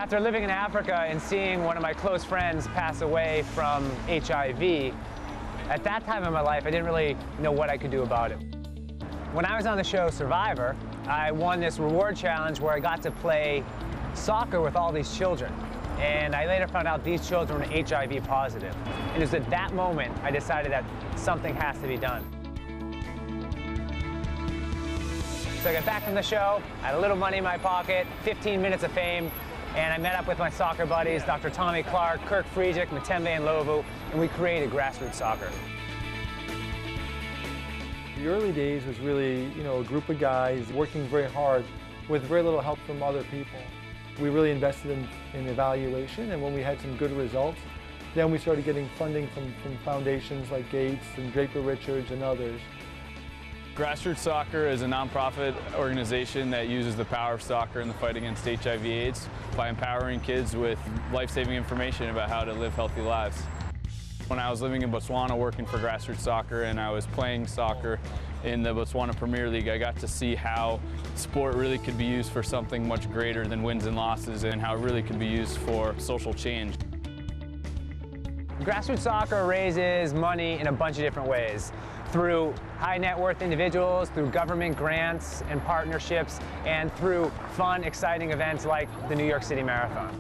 After living in Africa and seeing one of my close friends pass away from HIV, at that time in my life, I didn't really know what I could do about it. When I was on the show Survivor, I won this reward challenge where I got to play soccer with all these children. And I later found out these children were HIV positive. And it was at that moment I decided that something has to be done. So I got back from the show, I had a little money in my pocket, 15 minutes of fame, and I met up with my soccer buddies, Dr. Tommy Clark, Kirk Friedrich, Matembe and Lovu, and we created Grassroots Soccer. The early days was really, a group of guys working very hard with very little help from other people. We really invested in evaluation, and when we had some good results, then we started getting funding from foundations like Gates and Draper Richards and others. Grassroots Soccer is a nonprofit organization that uses the power of soccer in the fight against HIV/AIDS by empowering kids with life-saving information about how to live healthy lives. When I was living in Botswana working for Grassroots Soccer and I was playing soccer in the Botswana Premier League, I got to see how sport really could be used for something much greater than wins and losses and how it really could be used for social change. Grassroots Soccer raises money in a bunch of different ways. Through high net worth individuals, through government grants and partnerships, and through fun, exciting events like the New York City Marathon.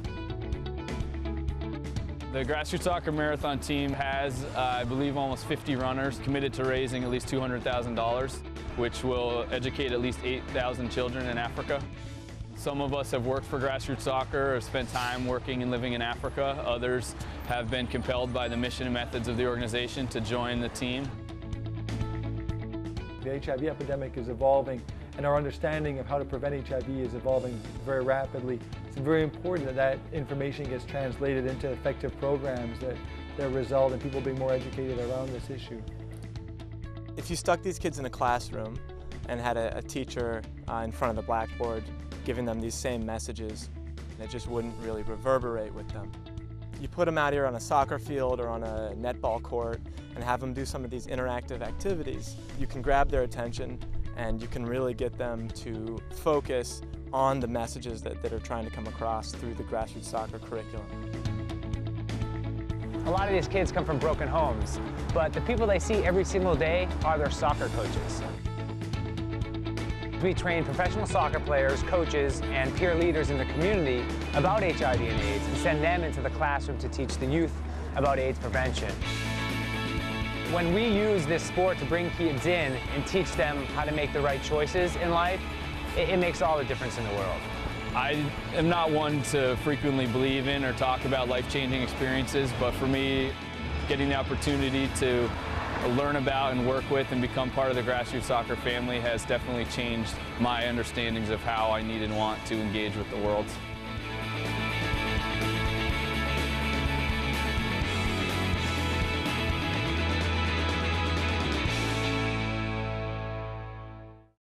The Grassroots Soccer Marathon team has, I believe, almost 50 runners committed to raising at least $200,000, which will educate at least 8,000 children in Africa. Some of us have worked for Grassroots Soccer or spent time working and living in Africa. Others have been compelled by the mission and methods of the organization to join the team. The HIV epidemic is evolving, and our understanding of how to prevent HIV is evolving very rapidly. It's very important that that information gets translated into effective programs that result in people being more educated around this issue. If you stuck these kids in a classroom and had a teacher in front of the blackboard giving them these same messages, it just wouldn't really reverberate with them. You put them out here on a soccer field or on a netball court and have them do some of these interactive activities, you can grab their attention and you can really get them to focus on the messages that are trying to come across through the Grassroots Soccer curriculum. A lot of these kids come from broken homes, but the people they see every single day are their soccer coaches. We train professional soccer players, coaches, and peer leaders in the community about HIV and AIDS and send them into the classroom to teach the youth about AIDS prevention. When we use this sport to bring kids in and teach them how to make the right choices in life, it makes all the difference in the world. I am not one to frequently believe in or talk about life-changing experiences, but for me, getting the opportunity to learn about and work with and become part of the Grassroots Soccer family has definitely changed my understandings of how I need and want to engage with the world.